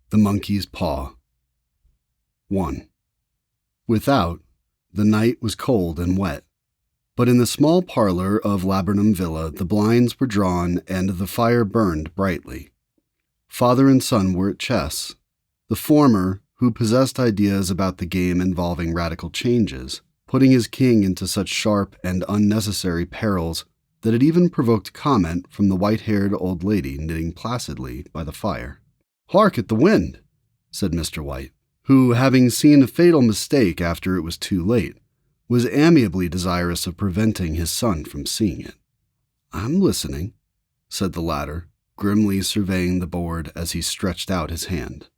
The Monkey's Paw. 1. Without, the night was cold and wet, but in the small parlor of Laburnum Villa the blinds were drawn and the fire burned brightly. Father and son were at chess. The former, who possessed ideas about the game involving radical changes, putting his king into such sharp and unnecessary perils that it even provoked comment from the white-haired old lady knitting placidly by the fire. "Hark at the wind," said Mr. White, who, having seen a fatal mistake after it was too late, was amiably desirous of preventing his son from seeing it. "I'm listening," said the latter, grimly surveying the board as he stretched out his hand.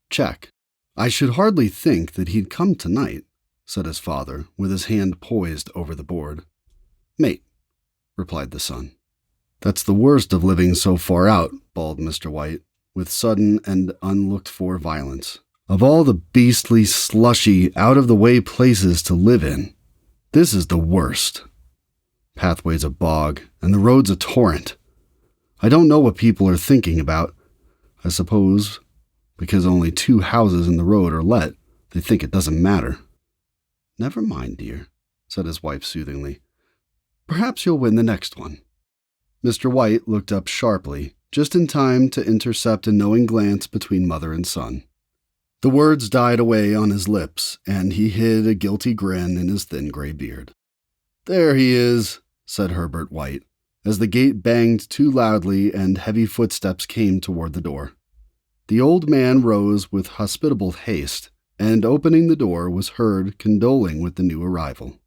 "Check. I should hardly think that he'd come tonight," said his father, with his hand poised over the board. "Mate," replied the son. "That's the worst of living so far out," bawled Mr. White, with sudden and unlooked-for violence. "Of all the beastly, slushy, out-of-the-way places to live in, this is the worst. Pathway's a bog, and the road's a torrent. I don't know what people are thinking about. I suppose, because only 2 houses in the road are let, they think it doesn't matter." "Never mind, dear," said his wife soothingly. "Perhaps you'll win the next one." Mr. White looked up sharply, just in time to intercept a knowing glance between mother and son. The words died away on his lips, and he hid a guilty grin in his thin gray beard. "There he is," said Herbert White, as the gate banged too loudly and heavy footsteps came toward the door. The old man rose with hospitable haste, and opening the door was heard condoling with the new arrival.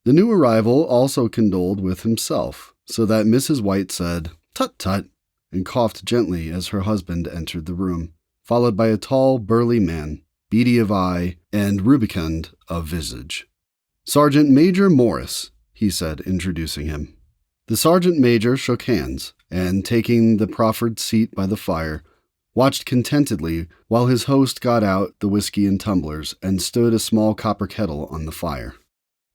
The new arrival also condoled with himself, so that Mrs. White said, "Tut, tut," and coughed gently as her husband entered the room, followed by a tall, burly man, beady of eye and rubicund of visage. "Sergeant Major Morris," he said, introducing him. The sergeant major shook hands, and taking the proffered seat by the fire, watched contentedly while his host got out the whiskey and tumblers and stood a small copper kettle on the fire.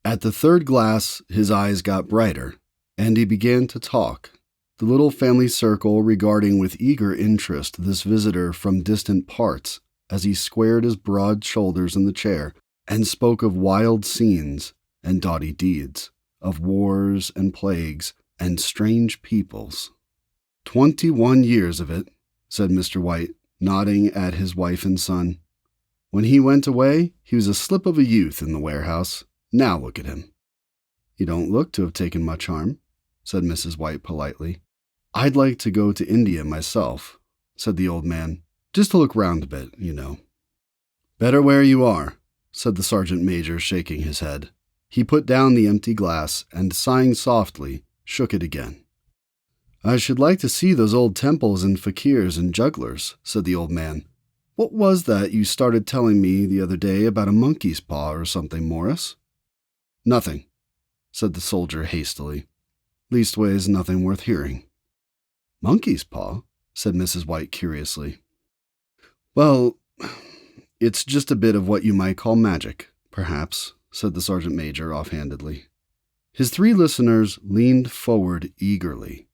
At the 3rd glass, his eyes got brighter, and he began to talk, the little family circle regarding with eager interest this visitor from distant parts as he squared his broad shoulders in the chair and spoke of wild scenes and doughty deeds, of wars and plagues and strange peoples. 21 years of it," said Mr. White, nodding at his wife and son. "When he went away, he was a slip of a youth in the warehouse. Now look at him." "You don't look to have taken much harm," said Mrs. White politely. "I'd like to go to India myself," said the old man, "just to look round a bit, you know." "Better where you are," said the sergeant major, shaking his head. He put down the empty glass and, sighing softly, shook it again. "I should like to see those old temples and fakirs and jugglers," said the old man. "What was that you started telling me the other day about a monkey's paw or something, Morris?" "Nothing," said the soldier hastily. "Leastways, nothing worth hearing." "Monkey's paw?" said Mrs. White curiously. "Well, it's just a bit of what you might call magic, perhaps," said the sergeant major offhandedly. His 3 listeners leaned forward eagerly.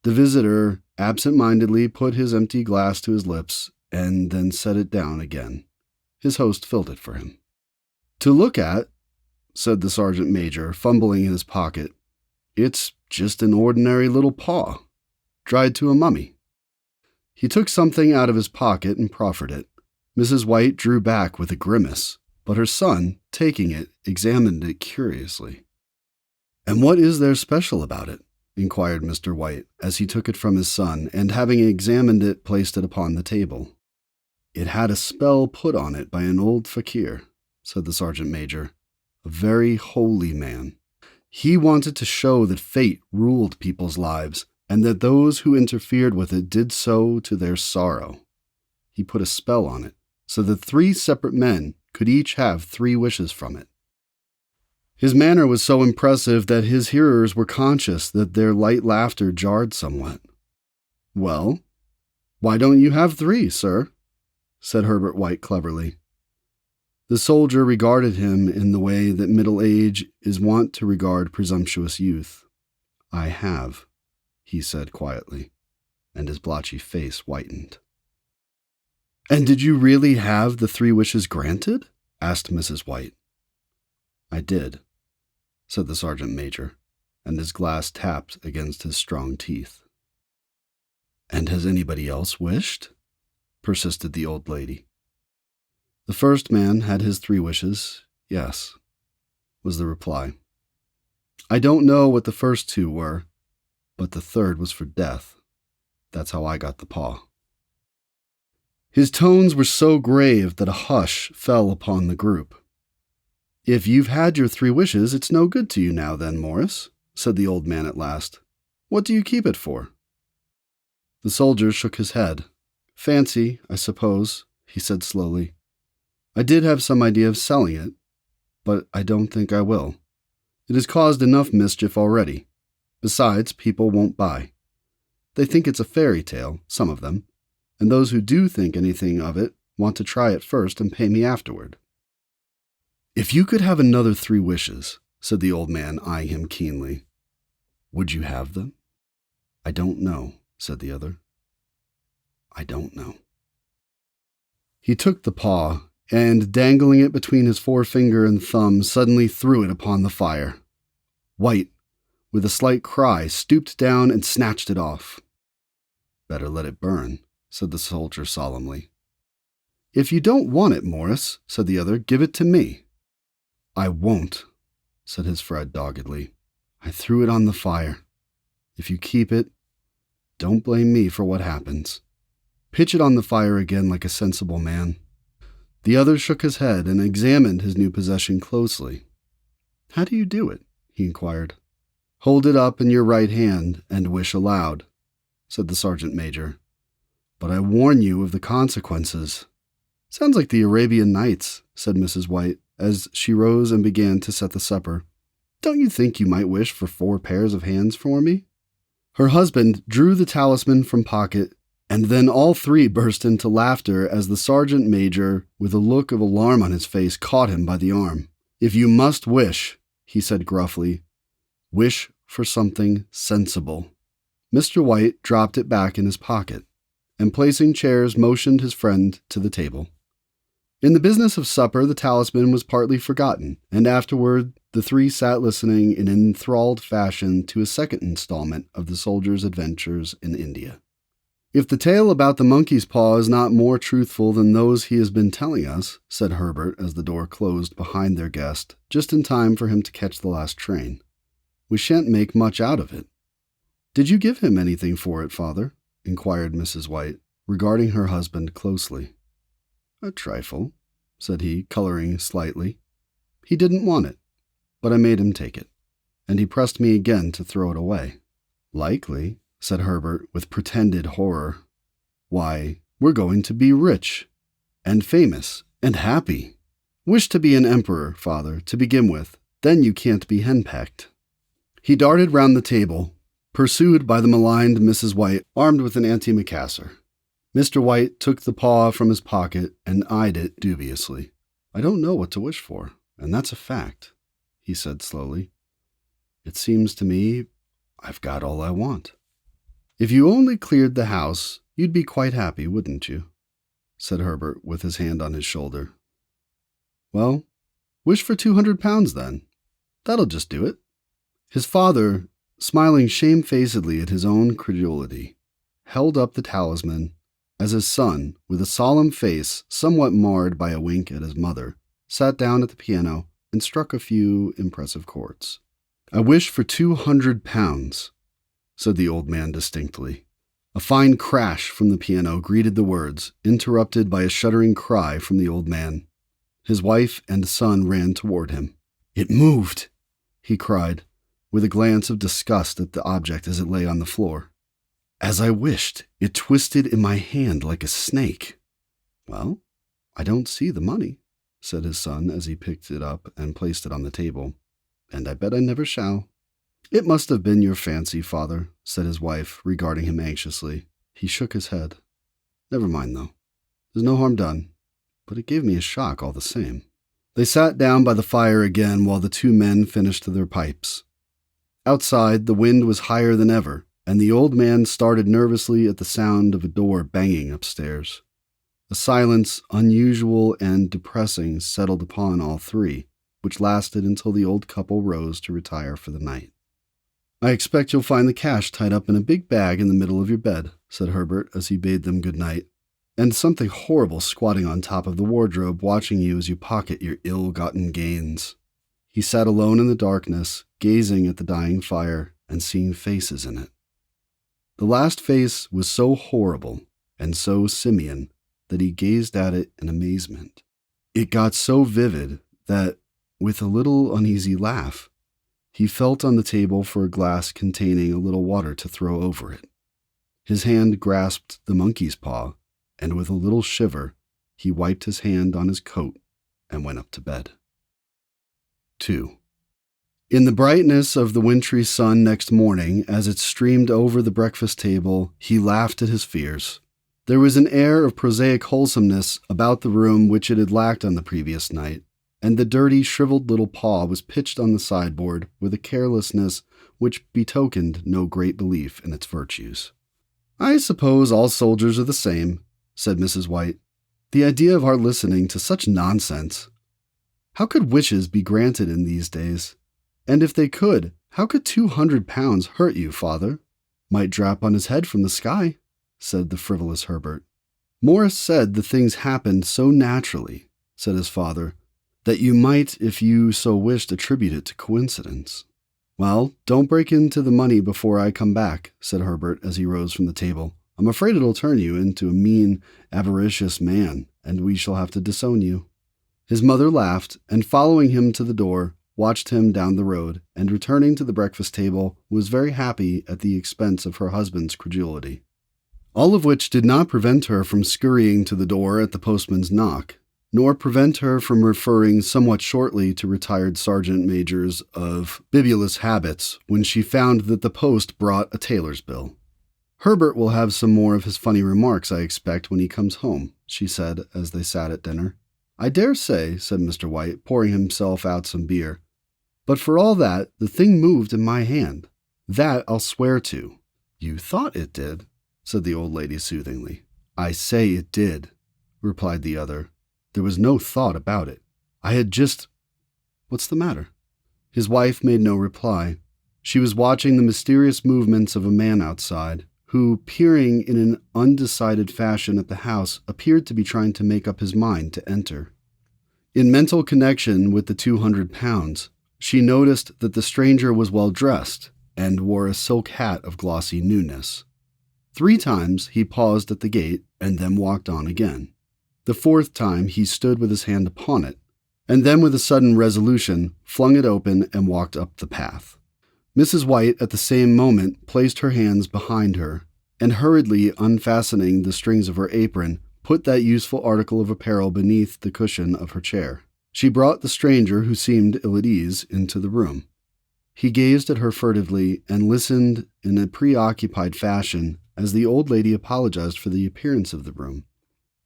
The visitor absent-mindedly put his empty glass to his lips and then set it down again. His host filled it for him. "To look at," said the sergeant major, fumbling in his pocket, "it's just an ordinary little paw, dried to a mummy." He took something out of his pocket and proffered it. Mrs. White drew back with a grimace, but her son, taking it, examined it curiously. "And what is there special about it?" inquired Mr. White, as he took it from his son, and having examined it, placed it upon the table. "It had a spell put on it by an old fakir," said the sergeant major, "a very holy man. He wanted to show that fate ruled people's lives, and that those who interfered with it did so to their sorrow. He put a spell on it, so that 3 separate men could each have 3 wishes from it. His manner was so impressive that his hearers were conscious that their light laughter jarred somewhat. "Well, why don't you have 3, sir?" said Herbert White cleverly. The soldier regarded him in the way that middle age is wont to regard presumptuous youth. "I have," he said quietly, and his blotchy face whitened. "And did you really have the 3 wishes granted?" asked Mrs. White. "I did," said the sergeant major, and his glass tapped against his strong teeth. "And has anybody else wished?" persisted the old lady. "The first man had his 3 wishes, yes," was the reply. "I don't know what the first 2 were, but the third was for death. That's how I got the paw." His tones were so grave that a hush fell upon the group. "If you've had your 3 wishes, it's no good to you now then, Morris," said the old man at last. "What do you keep it for?" The soldier shook his head. "Fancy, I suppose," he said slowly. "I did have some idea of selling it, but I don't think I will. It has caused enough mischief already. Besides, people won't buy. They think it's a fairy tale, some of them, and those who do think anything of it want to try it first and pay me afterward." "If you could have another 3 wishes," said the old man, eyeing him keenly, "would you have them?" "I don't know," said the other. "I don't know." He took the paw, and dangling it between his forefinger and thumb, suddenly threw it upon the fire. White, with a slight cry, stooped down and snatched it off. "Better let it burn," said the soldier solemnly. "If you don't want it, Morris," said the other, "give it to me." "I won't," said his friend doggedly. "I threw it on the fire. If you keep it, don't blame me for what happens. Pitch it on the fire again like a sensible man." The other shook his head and examined his new possession closely. "How do you do it?" he inquired. "Hold it up in your right hand and wish aloud," said the sergeant major. "But I warn you of the consequences." "Sounds like the Arabian Nights," said Mrs. White, as she rose and began to set the supper. "Don't you think you might wish for 4 pairs of hands for me?" Her husband drew the talisman from pocket, and then all 3 burst into laughter as the sergeant major, with a look of alarm on his face, caught him by the arm. "If you must wish," he said gruffly, "wish for something sensible." Mr. White dropped it back in his pocket, and placing chairs, motioned his friend to the table. In the business of supper, the talisman was partly forgotten, and afterward the 3 sat listening in enthralled fashion to a second installment of the soldier's adventures in India. "If the tale about the monkey's paw is not more truthful than those he has been telling us," said Herbert as the door closed behind their guest, just in time for him to catch the last train, "we shan't make much out of it." "Did you give him anything for it, father?" inquired Mrs. White, regarding her husband closely. "A trifle," said he, coloring slightly. "He didn't want it, but I made him take it, and he pressed me again to throw it away." "Likely," said Herbert with pretended horror. "Why, we're going to be rich, and famous, and happy. Wish to be an emperor, father, to begin with, then you can't be henpecked." He darted round the table, pursued by the maligned Mrs. White, armed with an antimacassar. Mr. White took the paw from his pocket and eyed it dubiously. "I don't know what to wish for, and that's a fact," he said slowly. "It seems to me I've got all I want." "If you only cleared the house, you'd be quite happy, wouldn't you?" said Herbert with his hand on his shoulder. "Well, wish for 200 pounds then. That'll just do it." His father, smiling shamefacedly at his own credulity, held up the talisman as his son, with a solemn face somewhat marred by a wink at his mother, sat down at the piano and struck a few impressive chords. "I wish for 200 pounds, said the old man distinctly. A fine crash from the piano greeted the words, interrupted by a shuddering cry from the old man. His wife and son ran toward him. "It moved!" he cried, with a glance of disgust at the object as it lay on the floor. "As I wished, it twisted in my hand like a snake." "Well, I don't see the money," said his son as he picked it up and placed it on the table. "And I bet I never shall." "It must have been your fancy, father," said his wife, regarding him anxiously. He shook his head. "Never mind, though. There's no harm done, but it gave me a shock all the same." They sat down by the fire again while the 2 men finished their pipes. Outside, the wind was higher than ever, and the old man started nervously at the sound of a door banging upstairs. A silence unusual and depressing settled upon all three, which lasted until the old couple rose to retire for the night. "I expect you'll find the cash tied up in a big bag in the middle of your bed," said Herbert as he bade them good night, "and something horrible squatting on top of the wardrobe watching you as you pocket your ill-gotten gains." He sat alone in the darkness, gazing at the dying fire and seeing faces in it. The last face was so horrible and so simian that he gazed at it in amazement. It got so vivid that, with a little uneasy laugh, he felt on the table for a glass containing a little water to throw over it. His hand grasped the monkey's paw, and with a little shiver, he wiped his hand on his coat and went up to bed. 2. In the brightness of the wintry sun next morning, as it streamed over the breakfast table, he laughed at his fears. There was an air of prosaic wholesomeness about the room which it had lacked on the previous night, and the dirty, shriveled little paw was pitched on the sideboard with a carelessness which betokened no great belief in its virtues. "I suppose all soldiers are the same," said Mrs. White. "The idea of our listening to such nonsense! How could wishes be granted in these days? And if they could, how could 200 pounds hurt you, father?" "Might drop on his head from the sky," said the frivolous Herbert. "Morris said the things happened so naturally," said his father, "that you might, if you so wished, attribute it to coincidence." "Well, don't break into the money before I come back," said Herbert as he rose from the table. "I'm afraid it'll turn you into a mean, avaricious man, and we shall have to disown you." His mother laughed, and following him to the door, watched him down the road, and returning to the breakfast table, was very happy at the expense of her husband's credulity. All of which did not prevent her from scurrying to the door at the postman's knock, nor prevent her from referring somewhat shortly to retired sergeant majors of bibulous habits when she found that the post brought a tailor's bill. "Herbert will have some more of his funny remarks, I expect, when he comes home," she said as they sat at dinner. "I dare say," said Mr. White, pouring himself out some beer, "but for all that, the thing moved in my hand. That I'll swear to." "You thought it did," said the old lady soothingly. "I say it did," replied the other. "There was no thought about it. I had just— What's the matter?" His wife made no reply. She was watching the mysterious movements of a man outside, who, peering in an undecided fashion at the house, appeared to be trying to make up his mind to enter. In mental connection with the 200 pounds, she noticed that the stranger was well dressed and wore a silk hat of glossy newness. 3 times he paused at the gate and then walked on again. The 4th time he stood with his hand upon it, and then with a sudden resolution flung it open and walked up the path. Mrs. White at the same moment placed her hands behind her, and hurriedly unfastening the strings of her apron, put that useful article of apparel beneath the cushion of her chair. She brought the stranger, who seemed ill at ease, into the room. He gazed at her furtively and listened in a preoccupied fashion as the old lady apologized for the appearance of the room,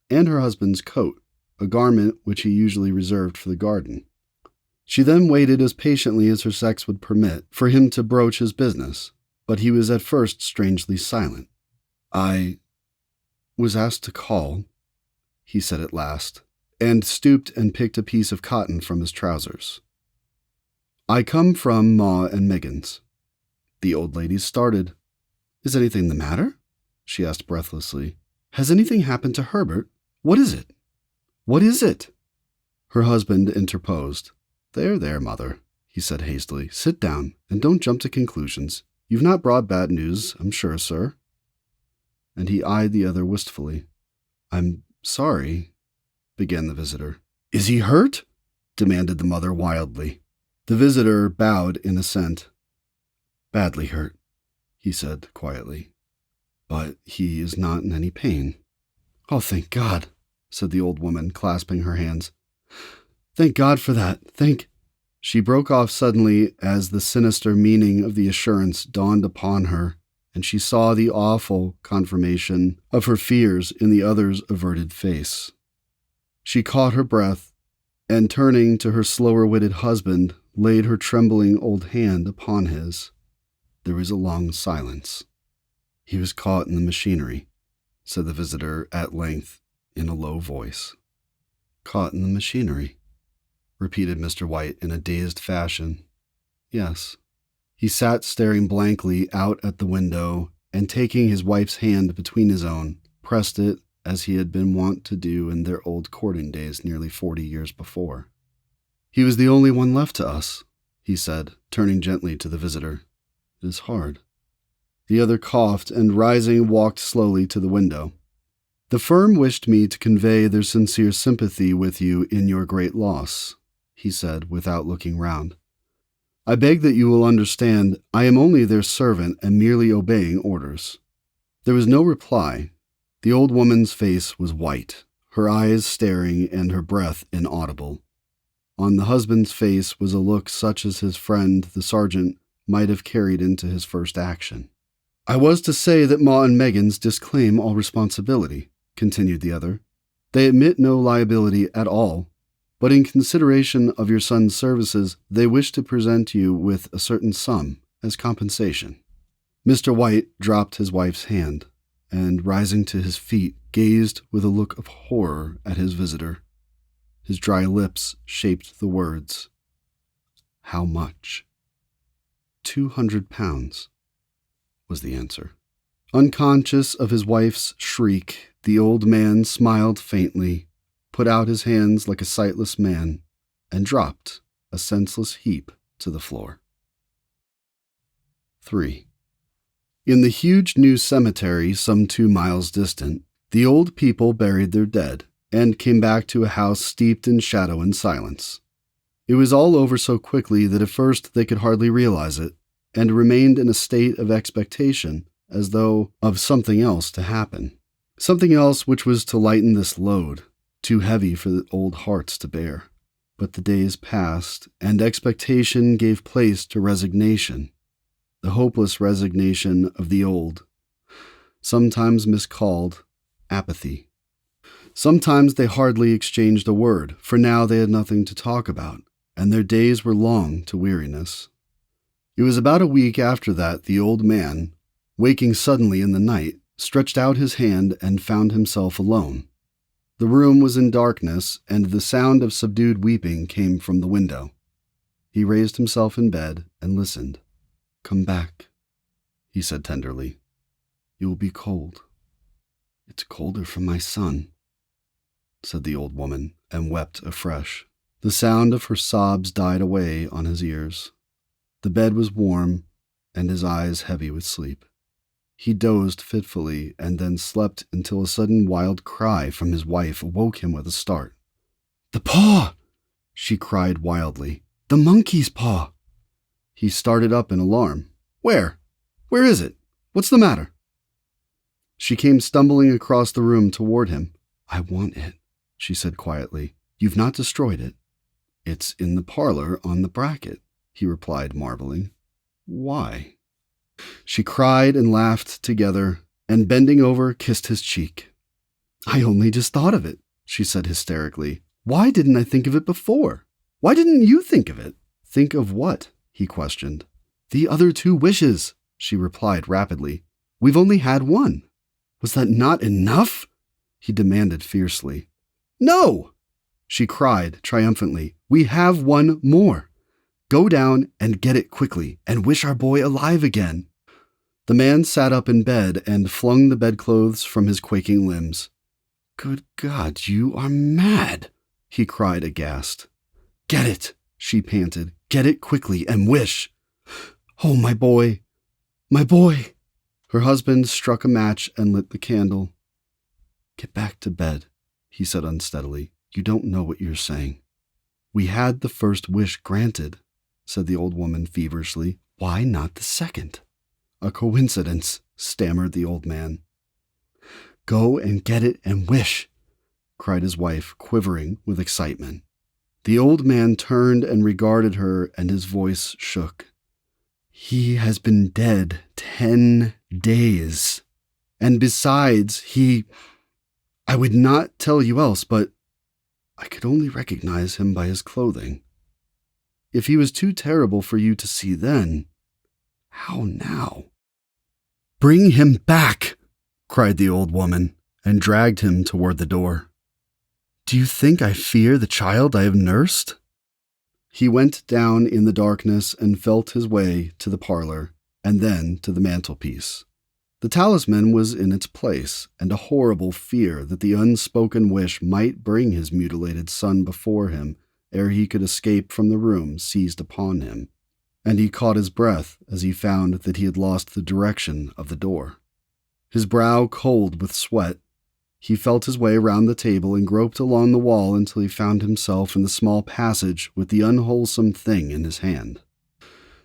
and her husband's coat, a garment which he usually reserved for the garden. She then waited as patiently as her sex would permit for him to broach his business, but he was at first strangely silent. "I was asked to call," he said at last, and stooped and picked a piece of cotton from his trousers. "I come from Ma and Megan's." The old lady started. "Is anything the matter?" she asked breathlessly. "Has anything happened to Herbert? What is it? What is it?" Her husband interposed. There, mother," he said hastily. "Sit down, and don't jump to conclusions. You've not brought bad news, I'm sure, sir." And he eyed the other wistfully. "I'm sorry," began the visitor. "Is he hurt?" demanded the mother wildly. The visitor bowed in assent. "Badly hurt," he said quietly. "But he is not in any pain." "Oh, thank God," said the old woman, clasping her hands. "Thank God for that. She broke off suddenly as the sinister meaning of the assurance dawned upon her, and she saw the awful confirmation of her fears in the other's averted face. She caught her breath, and turning to her slower-witted husband, laid her trembling old hand upon his. There was a long silence. "He was caught in the machinery," said the visitor at length, in a low voice. "Caught in the machinery," repeated Mr. White in a dazed fashion. "Yes." He sat staring blankly out at the window and, taking his wife's hand between his own, pressed it as he had been wont to do in their old courting days nearly 40 years before. "He was the only one left to us," he said, turning gently to the visitor. "It is hard." The other coughed and, rising, walked slowly to the window. "The firm wished me to convey their sincere sympathy with you in your great loss," he said, without looking round. "I beg that you will understand I am only their servant and merely obeying orders." There was no reply. The old woman's face was white, her eyes staring and her breath inaudible. On the husband's face was a look such as his friend, the sergeant, might have carried into his first action. "I was to say that Ma and Meggins disclaim all responsibility," continued the other. "They admit no liability at all, but in consideration of your son's services, they wish to present you with a certain sum as compensation." Mr. White dropped his wife's hand, and, rising to his feet, gazed with a look of horror at his visitor. His dry lips shaped the words. "How much?" £200, was the answer. Unconscious of his wife's shriek, the old man smiled faintly, put out his hands like a sightless man, and dropped, a senseless heap, to the floor. 3. In the huge new cemetery some 2 miles distant, the old people buried their dead, and came back to a house steeped in shadow and silence. It was all over so quickly that at first they could hardly realize it, and remained in a state of expectation, as though of something else to happen. Something else which was to lighten this load, too heavy for the old hearts to bear. But the days passed, and expectation gave place to resignation, the hopeless resignation of the old, sometimes miscalled apathy. Sometimes they hardly exchanged a word, for now they had nothing to talk about, and their days were long to weariness. It was about a week after that the old man, waking suddenly in the night, stretched out his hand and found himself alone. The room was in darkness, and the sound of subdued weeping came from the window. He raised himself in bed and listened. "Come back," he said tenderly. "You will be cold." "It's colder from my son," said the old woman, and wept afresh. The sound of her sobs died away on his ears. The bed was warm, and his eyes heavy with sleep. He dozed fitfully, and then slept until a sudden wild cry from his wife awoke him with a start. "The paw!" she cried wildly. "The monkey's paw!" He started up in alarm. "Where? Where is it? What's the matter?" She came stumbling across the room toward him. "I want it," she said quietly. "You've not destroyed it." "It's in the parlor on the bracket," he replied, marveling. "Why?" She cried and laughed together, and bending over, kissed his cheek. "I only just thought of it," she said hysterically. "Why didn't I think of it before? Why didn't you think of it?" "Think of what?" he questioned. "The other 2 wishes," she replied rapidly. "We've only had one." "Was that not enough?" he demanded fiercely. "No!" she cried triumphantly. "We have one more. Go down and get it quickly, and wish our boy alive again." The man sat up in bed and flung the bedclothes from his quaking limbs. "Good God, you are mad!" he cried aghast. "Get it," she panted. "Get it quickly and wish. Oh, my boy, my boy." Her husband struck a match and lit the candle. "Get back to bed," he said unsteadily. "You don't know what you're saying." "We had the first wish granted," said the old woman feverishly. "Why not the second?" "A coincidence," stammered the old man. "Go and get it and wish," cried his wife, quivering with excitement. The old man turned and regarded her, and his voice shook. "He has been dead 10 days. And besides, I would not tell you else, but I could only recognize him by his clothing. If he was too terrible for you to see then, how now?" "Bring him back," cried the old woman, and dragged him toward the door. Do you think I fear the child I have nursed?" He went down in the darkness and felt his way to the parlor, and then to the mantelpiece. The talisman was in its place, and a horrible fear that the unspoken wish might bring his mutilated son before him ere he could escape from the room seized upon him, and he caught his breath as he found that he had lost the direction of the door. His brow cold with sweat, he felt his way round the table and groped along the wall until he found himself in the small passage with the unwholesome thing in his hand.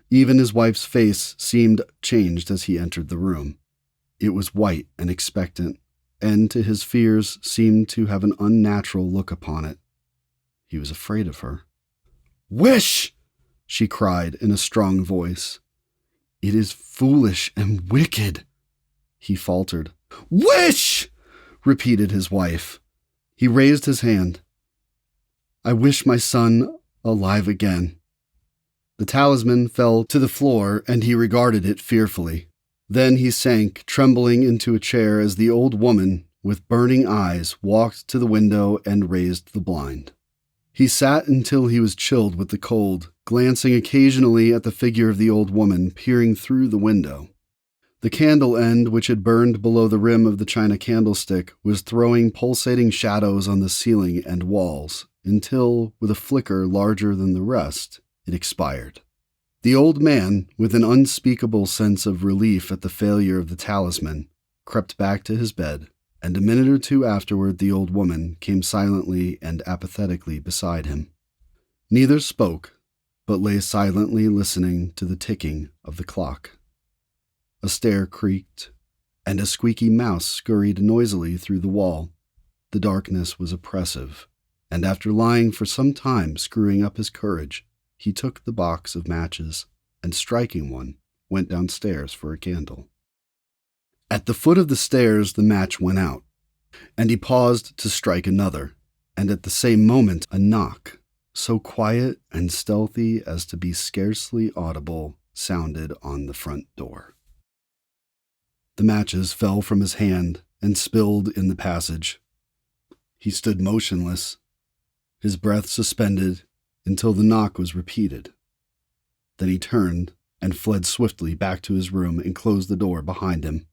Even his wife's face seemed changed as he entered the room. It was white and expectant, and to his fears seemed to have an unnatural look upon it. He was afraid of her. "Wish!" she cried in a strong voice. "It is foolish and wicked," he faltered. "Wish!" repeated his wife. He raised his hand. "I wish my son alive again." The talisman fell to the floor, and he regarded it fearfully. Then he sank, trembling, into a chair as the old woman, with burning eyes, walked to the window and raised the blind. He sat until he was chilled with the cold, glancing occasionally at the figure of the old woman peering through the window. The candle end, which had burned below the rim of the china candlestick, was throwing pulsating shadows on the ceiling and walls, until, with a flicker larger than the rest, it expired. The old man, with an unspeakable sense of relief at the failure of the talisman, crept back to his bed, and a minute or two afterward the old woman came silently and apathetically beside him. Neither spoke, but lay silently listening to the ticking of the clock. A stair creaked, and a squeaky mouse scurried noisily through the wall. The darkness was oppressive, and after lying for some time screwing up his courage, he took the box of matches, and striking one, went downstairs for a candle. At the foot of the stairs the match went out, and he paused to strike another, and at the same moment a knock, so quiet and stealthy as to be scarcely audible, sounded on the front door. The matches fell from his hand and spilled in the passage. He stood motionless, his breath suspended, until the knock was repeated. Then he turned and fled swiftly back to his room and closed the door behind him.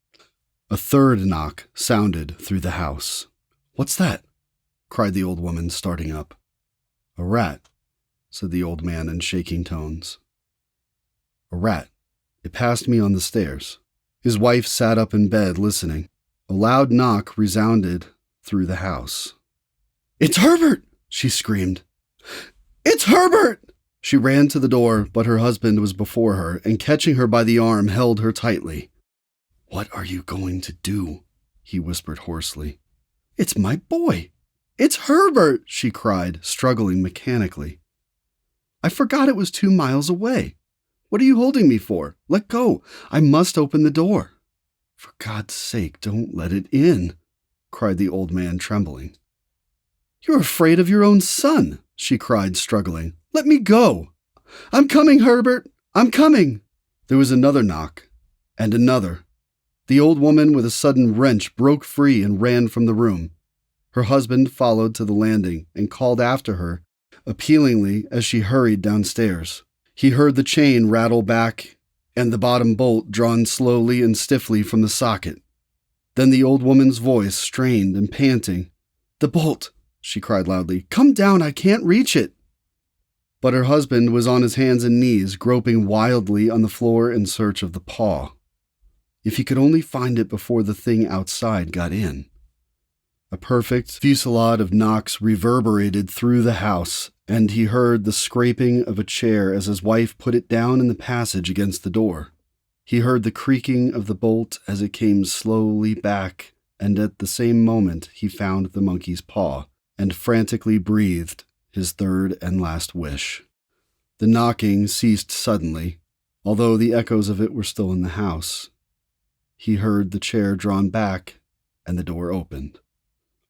A third knock sounded through the house. "What's that?" cried the old woman, starting up. "A rat," said the old man in shaking tones. "A rat. It passed me on the stairs." His wife sat up in bed, listening. A loud knock resounded through the house. "It's Herbert!" she screamed. "It's Herbert!" She ran to the door, but her husband was before her, and catching her by the arm, held her tightly. "What are you going to do?" he whispered hoarsely. "It's my boy! It's Herbert!" she cried, struggling mechanically. "I forgot it was 2 miles away. What are you holding me for? Let go. I must open the door." "For God's sake, don't let it in," cried the old man, trembling. "You're afraid of your own son," she cried, struggling. "Let me go. I'm coming, Herbert. I'm coming." There was another knock, and another. The old woman, with a sudden wrench, broke free and ran from the room. Her husband followed to the landing and called after her, appealingly, as she hurried downstairs. He heard the chain rattle back and the bottom bolt drawn slowly and stiffly from the socket. Then the old woman's voice, strained and panting. "The bolt!" she cried loudly. "Come down, I can't reach it." But her husband was on his hands and knees, groping wildly on the floor in search of the paw. If he could only find it before the thing outside got in. A perfect fusillade of knocks reverberated through the house, and he heard the scraping of a chair as his wife put it down in the passage against the door. He heard the creaking of the bolt as it came slowly back, and at the same moment he found the monkey's paw, and frantically breathed his third and last wish. The knocking ceased suddenly, although the echoes of it were still in the house. He heard the chair drawn back, and the door opened.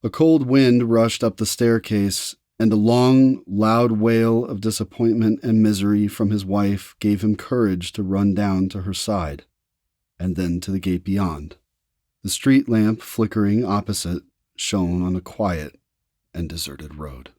A cold wind rushed up the staircase, and a long, loud wail of disappointment and misery from his wife gave him courage to run down to her side, and then to the gate beyond. The street lamp, flickering opposite, shone on a quiet, and deserted road.